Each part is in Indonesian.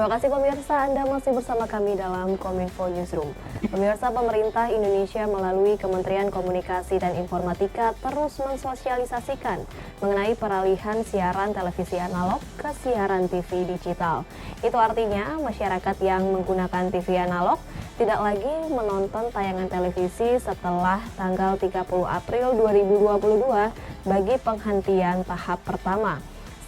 Terima kasih pemirsa, Anda masih bersama kami dalam Kominfo Newsroom. Pemirsa, pemerintah Indonesia melalui Kementerian Komunikasi dan Informatika terus mensosialisasikan mengenai peralihan siaran televisi analog ke siaran TV digital. Itu artinya masyarakat yang menggunakan TV analog tidak lagi menonton tayangan televisi setelah tanggal 30 April 2022 bagi penghentian tahap pertama.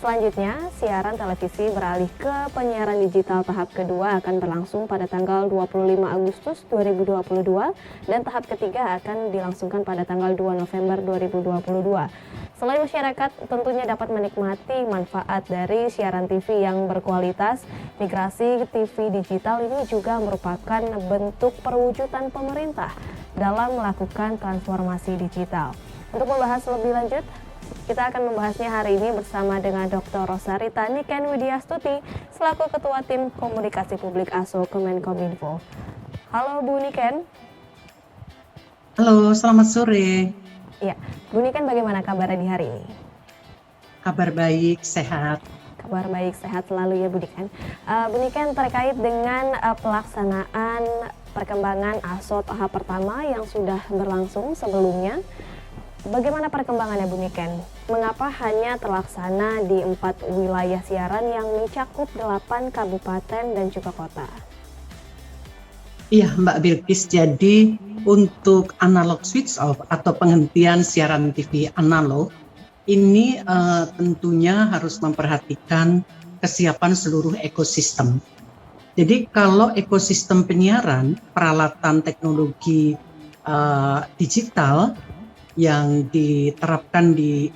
Selanjutnya, siaran televisi beralih ke penyiaran digital tahap kedua akan berlangsung pada tanggal 25 Agustus 2022 dan tahap ketiga akan dilangsungkan pada tanggal 2 November 2022. Selain masyarakat tentunya dapat menikmati manfaat dari siaran TV yang berkualitas, migrasi TV digital ini juga merupakan bentuk perwujudan pemerintah dalam melakukan transformasi digital. Untuk membahas lebih lanjut, kita akan membahasnya hari ini bersama dengan Dr. Rosarita Niken Widyastuti selaku Ketua Tim Komunikasi Publik ASO Kemenkominfo. Halo Bu Niken. Halo, selamat sore. Ya, Bu Niken, bagaimana kabarnya di hari ini? Kabar baik, sehat. Kabar baik, sehat selalu ya Bu Niken. Bu Niken, terkait dengan pelaksanaan perkembangan ASO tahap pertama yang sudah berlangsung sebelumnya, bagaimana perkembangannya Bu Niken? Mengapa hanya terlaksana di 4 wilayah siaran yang mencakup 8 kabupaten dan juga kota? Iya Mbak Bilkis, jadi untuk analog switch off atau penghentian siaran TV analog, ini tentunya harus memperhatikan kesiapan seluruh ekosistem. Jadi kalau ekosistem penyiaran, peralatan teknologi digital yang diterapkan di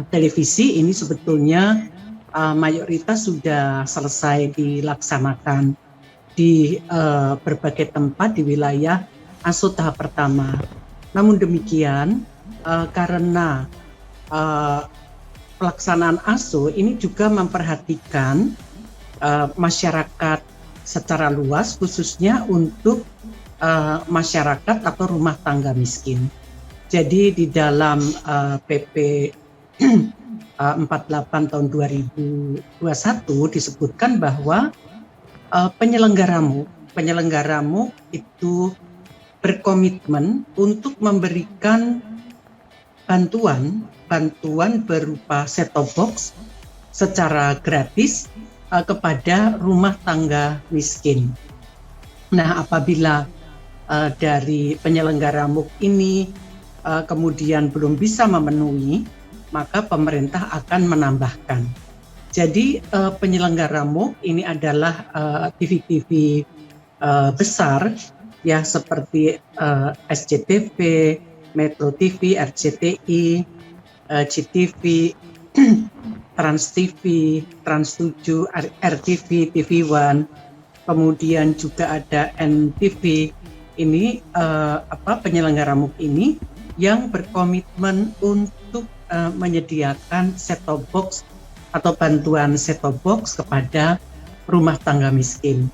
televisi ini sebetulnya mayoritas sudah selesai dilaksanakan di berbagai tempat di wilayah ASO tahap pertama. Namun demikian karena pelaksanaan ASO ini juga memperhatikan masyarakat secara luas, khususnya untuk masyarakat atau rumah tangga miskin. Jadi di dalam PP 48 tahun 2021 disebutkan bahwa penyelenggaramu itu berkomitmen untuk memberikan bantuan berupa set-top box secara gratis kepada rumah tangga miskin. Nah, apabila dari penyelenggara MUK ini kemudian belum bisa memenuhi, maka pemerintah akan menambahkan. Jadi penyelenggara MUK ini adalah TV-TV besar ya, seperti SCTV, Metro TV, RCTI, GTV, Trans TV, Trans 7, RTV, TV One, kemudian juga ada NTV. Ini penyelenggara MUK ini yang berkomitmen untuk menyediakan set-top box atau bantuan set-top box kepada rumah tangga miskin.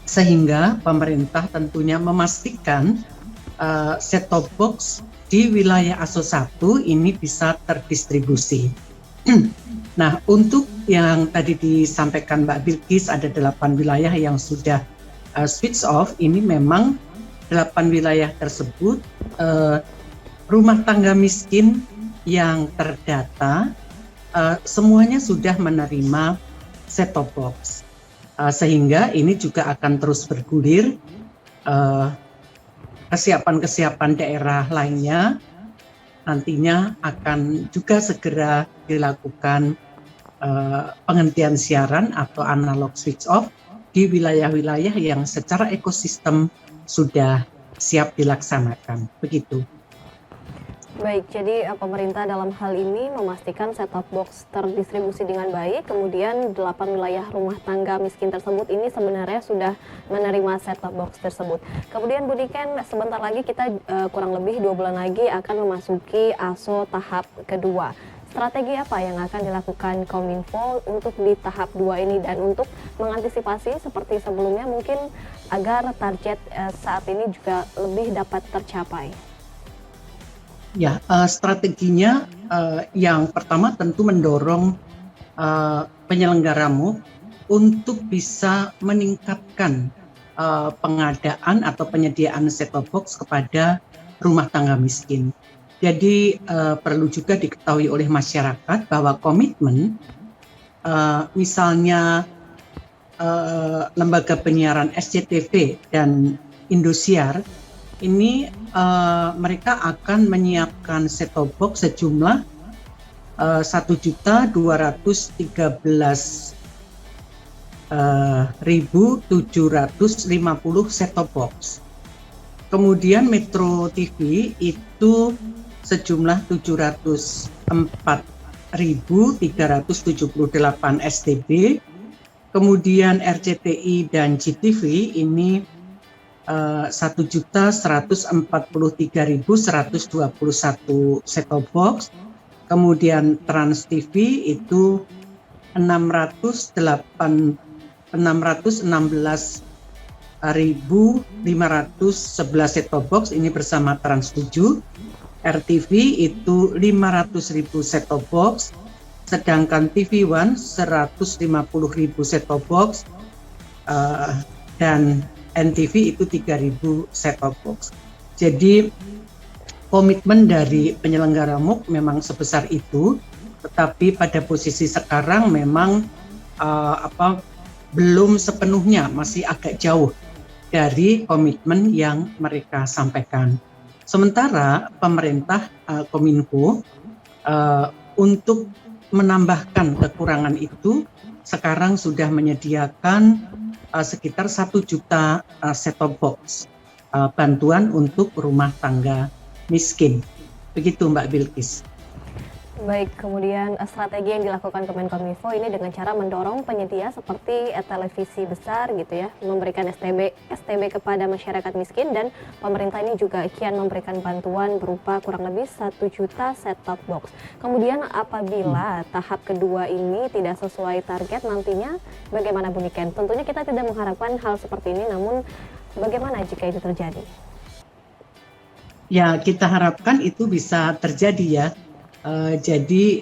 Sehingga pemerintah tentunya memastikan set-top box di wilayah ASO 1 ini bisa terdistribusi. Nah, untuk yang tadi disampaikan Mbak Bilkis, ada 8 wilayah yang sudah switch off. Ini memang 8 wilayah tersebut rumah tangga miskin yang terdata semuanya sudah menerima set-top box, sehingga ini juga akan terus bergulir. Kesiapan daerah lainnya nantinya akan juga segera dilakukan penghentian siaran atau analog switch off di wilayah-wilayah yang secara ekosistem sudah siap dilaksanakan. Begitu. Baik, jadi pemerintah dalam hal ini memastikan set-top box terdistribusi dengan baik, kemudian 8 wilayah rumah tangga miskin tersebut ini sebenarnya sudah menerima set-top box tersebut. Kemudian Bu Niken, sebentar lagi kita kurang lebih 2 bulan lagi akan memasuki ASO tahap kedua. Strategi apa yang akan dilakukan Kominfo untuk di tahap 2 ini dan untuk mengantisipasi seperti sebelumnya mungkin agar target saat ini juga lebih dapat tercapai? Ya, strateginya yang pertama tentu mendorong penyelenggara MUK untuk bisa meningkatkan pengadaan atau penyediaan set-top box kepada rumah tangga miskin. Jadi perlu juga diketahui oleh masyarakat bahwa komitmen misalnya lembaga penyiaran SCTV dan Indosiar ini mereka akan menyiapkan set-top box sejumlah 1.213.750 set-top box. Kemudian Metro TV itu sejumlah 704.378 STB. Kemudian RCTI dan GTV ini 1.143.121 set-top box. Kemudian Trans TV itu 616.511 set-top box ini bersama Trans 7. RTV itu 500.000 set-top box, sedangkan TV One 150.000 set-top box, dan NTV itu 3.000 set-top box. Jadi komitmen dari penyelenggara MUK memang sebesar itu, tetapi pada posisi sekarang memang belum sepenuhnya, masih agak jauh dari komitmen yang mereka sampaikan. Sementara pemerintah Kominfo untuk menambahkan kekurangan itu sekarang sudah menyediakan sekitar 1 juta set-top box bantuan untuk rumah tangga miskin. Begitu Mbak Bilkis. Baik, kemudian strategi yang dilakukan Kemenkominfo ini dengan cara mendorong penyedia seperti televisi besar gitu ya, memberikan STB kepada masyarakat miskin, dan pemerintah ini juga kian memberikan bantuan berupa kurang lebih 1 juta set-top box. Kemudian apabila tahap kedua ini tidak sesuai target nantinya, bagaimana Bu Niken? Tentunya kita tidak mengharapkan hal seperti ini, namun bagaimana jika itu terjadi? Ya, kita harapkan itu bisa terjadi ya. Jadi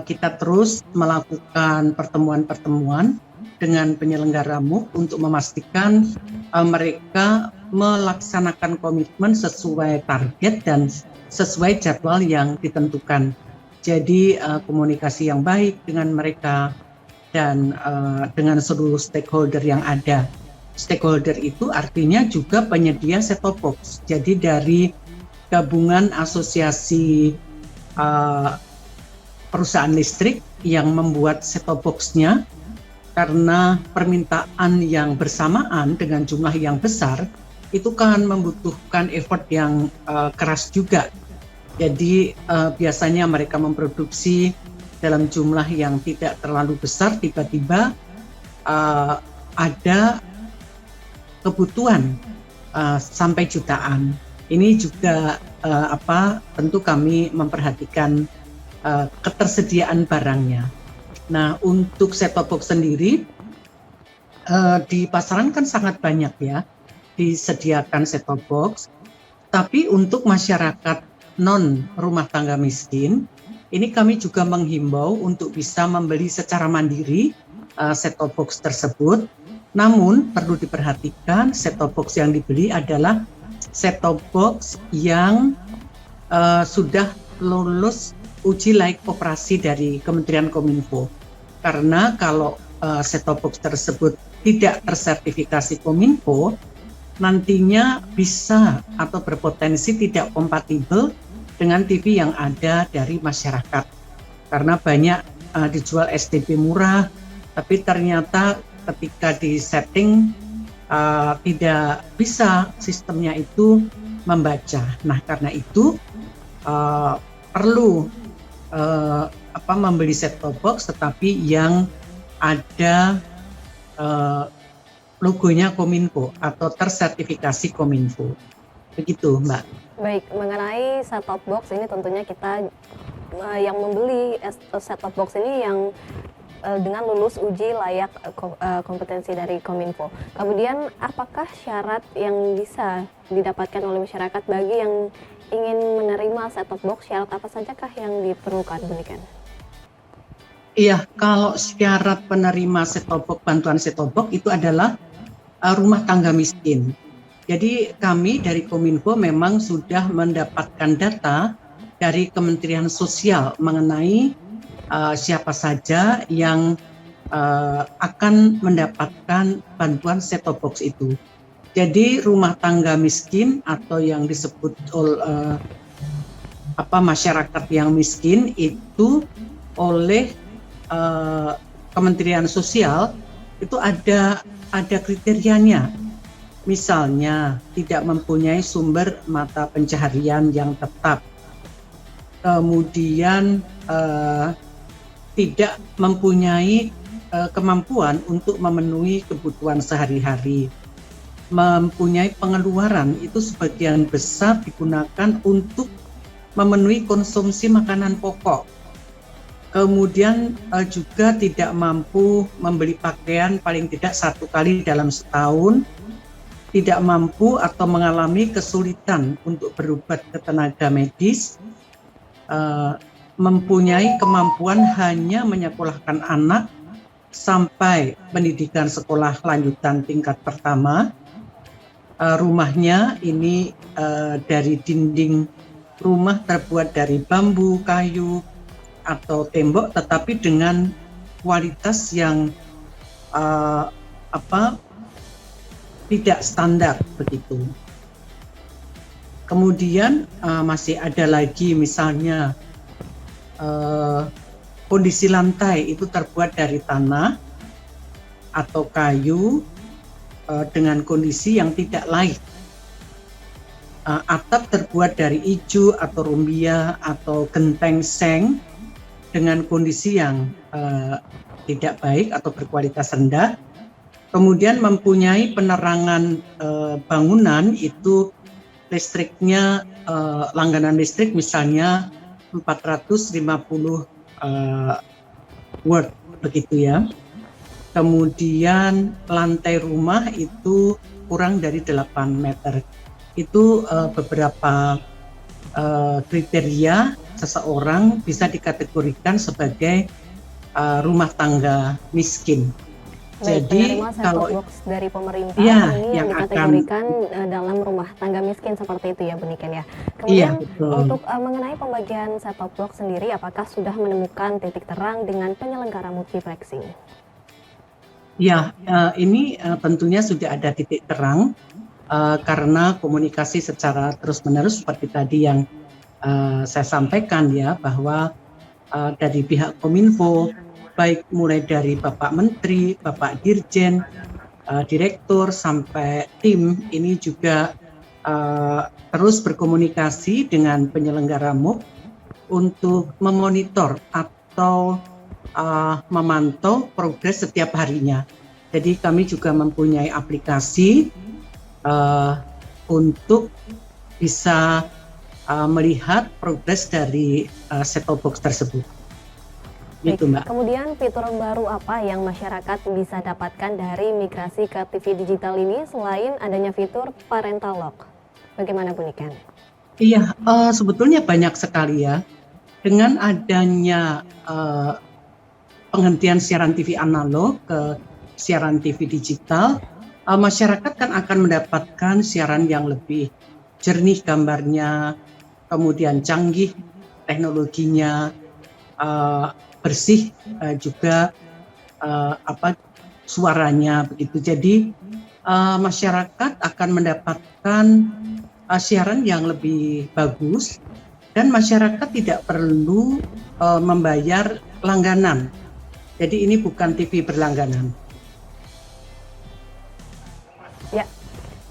kita terus melakukan pertemuan-pertemuan dengan penyelenggara MUK untuk memastikan mereka melaksanakan komitmen sesuai target dan sesuai jadwal yang ditentukan. Jadi komunikasi yang baik dengan mereka dan dengan seluruh stakeholder yang ada. Stakeholder itu artinya juga penyedia set-top box. Jadi dari gabungan asosiasi perusahaan listrik yang membuat set-top box-nya, karena permintaan yang bersamaan dengan jumlah yang besar itu kan membutuhkan effort yang keras juga. Jadi biasanya mereka memproduksi dalam jumlah yang tidak terlalu besar, tiba-tiba ada kebutuhan sampai jutaan. Ini juga tentu kami memperhatikan ketersediaan barangnya. Nah, untuk set-top box sendiri di pasaran kan sangat banyak ya disediakan set-top box, tapi untuk masyarakat non rumah tangga miskin, ini kami juga menghimbau untuk bisa membeli secara mandiri set-top box tersebut. Namun perlu diperhatikan set-top box yang dibeli adalah set-top box yang sudah lulus uji layak operasi dari Kementerian Kominfo. Karena kalau set-top box tersebut tidak tersertifikasi Kominfo, nantinya bisa atau berpotensi tidak kompatibel dengan TV yang ada dari masyarakat. Karena banyak dijual STB murah, tapi ternyata ketika di setting tidak bisa sistemnya itu membaca. Nah, karena itu perlu membeli set-top box tetapi yang ada logonya Kominfo atau tersertifikasi Kominfo. Begitu, Mbak. Baik, mengenai set-top box ini tentunya kita yang membeli set-top box ini yang dengan lulus uji layak kompetensi dari Kominfo. Kemudian apakah syarat yang bisa didapatkan oleh masyarakat bagi yang ingin menerima set-top box? Syarat apa sajakah yang diperlukan, Bu Niken? Iya, kalau syarat penerima setobok, bantuan setobok itu adalah rumah tangga miskin. Jadi kami dari Kominfo memang sudah mendapatkan data dari Kementerian Sosial mengenai siapa saja yang akan mendapatkan bantuan set-top box itu. Jadi rumah tangga miskin atau yang disebut masyarakat yang miskin itu oleh Kementerian Sosial itu ada kriterianya. Misalnya tidak mempunyai sumber mata pencaharian yang tetap, kemudian tidak mempunyai kemampuan untuk memenuhi kebutuhan sehari-hari, mempunyai pengeluaran itu sebagian besar digunakan untuk memenuhi konsumsi makanan pokok, kemudian juga tidak mampu membeli pakaian paling tidak 1 kali dalam setahun, tidak mampu atau mengalami kesulitan untuk berobat ke tenaga medis, mempunyai kemampuan hanya menyekolahkan anak sampai pendidikan sekolah lanjutan tingkat pertama. Rumahnya ini dari dinding rumah terbuat dari bambu, kayu, atau tembok, tetapi dengan kualitas yang tidak standar begitu. Kemudian masih ada lagi misalnya kondisi lantai itu terbuat dari tanah atau kayu dengan kondisi yang tidak laik. Atap terbuat dari ijo atau rumbia atau genteng seng dengan kondisi yang tidak baik atau berkualitas rendah. Kemudian mempunyai penerangan bangunan itu listriknya, langganan listrik misalnya 450 watt begitu ya. Kemudian lantai rumah itu kurang dari 8 meter. Itu beberapa kriteria seseorang bisa dikategorikan sebagai rumah tangga miskin. Baik, Jadi penerima set-top box dari pemerintah ya, ini yang dikategorikan dalam rumah tangga miskin seperti itu ya Bu Niken ya. Kemudian untuk mengenai pembagian set-top box sendiri, apakah sudah menemukan titik terang dengan penyelenggara multiplexing? Ya, ini tentunya sudah ada titik terang karena komunikasi secara terus-menerus seperti tadi yang saya sampaikan ya, bahwa dari pihak Kominfo, baik mulai dari Bapak Menteri, Bapak Dirjen, Direktur sampai tim ini juga terus berkomunikasi dengan penyelenggara MUK untuk memonitor atau memantau progres setiap harinya. Jadi kami juga mempunyai aplikasi untuk bisa melihat progres dari set-top box tersebut. Gitu, Mbak. Kemudian fitur baru apa yang masyarakat bisa dapatkan dari migrasi ke TV digital ini selain adanya fitur parental lock? Bagaimana Bu Niken? Iya, sebetulnya banyak sekali ya. Dengan adanya penghentian siaran TV analog ke siaran TV digital, masyarakat kan akan mendapatkan siaran yang lebih jernih gambarnya, kemudian canggih teknologinya, bersih juga suaranya begitu. Jadi masyarakat akan mendapatkan siaran yang lebih bagus dan masyarakat tidak perlu membayar langganan. Jadi ini bukan TV berlangganan. Ya,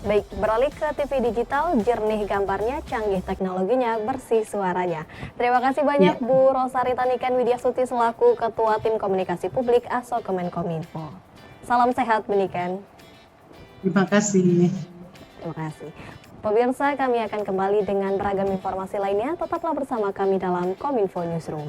baik, beralih ke TV digital, jernih gambarnya, canggih teknologinya, bersih suaranya. Terima kasih banyak Bu Rosarita Niken Widyasuti selaku Ketua Tim Komunikasi Publik ASO Kemenkominfo. Salam sehat Bu Niken. Terima kasih. Terima kasih. Pemirsa, kami akan kembali dengan beragam informasi lainnya. Tetaplah bersama kami dalam Kominfo Newsroom.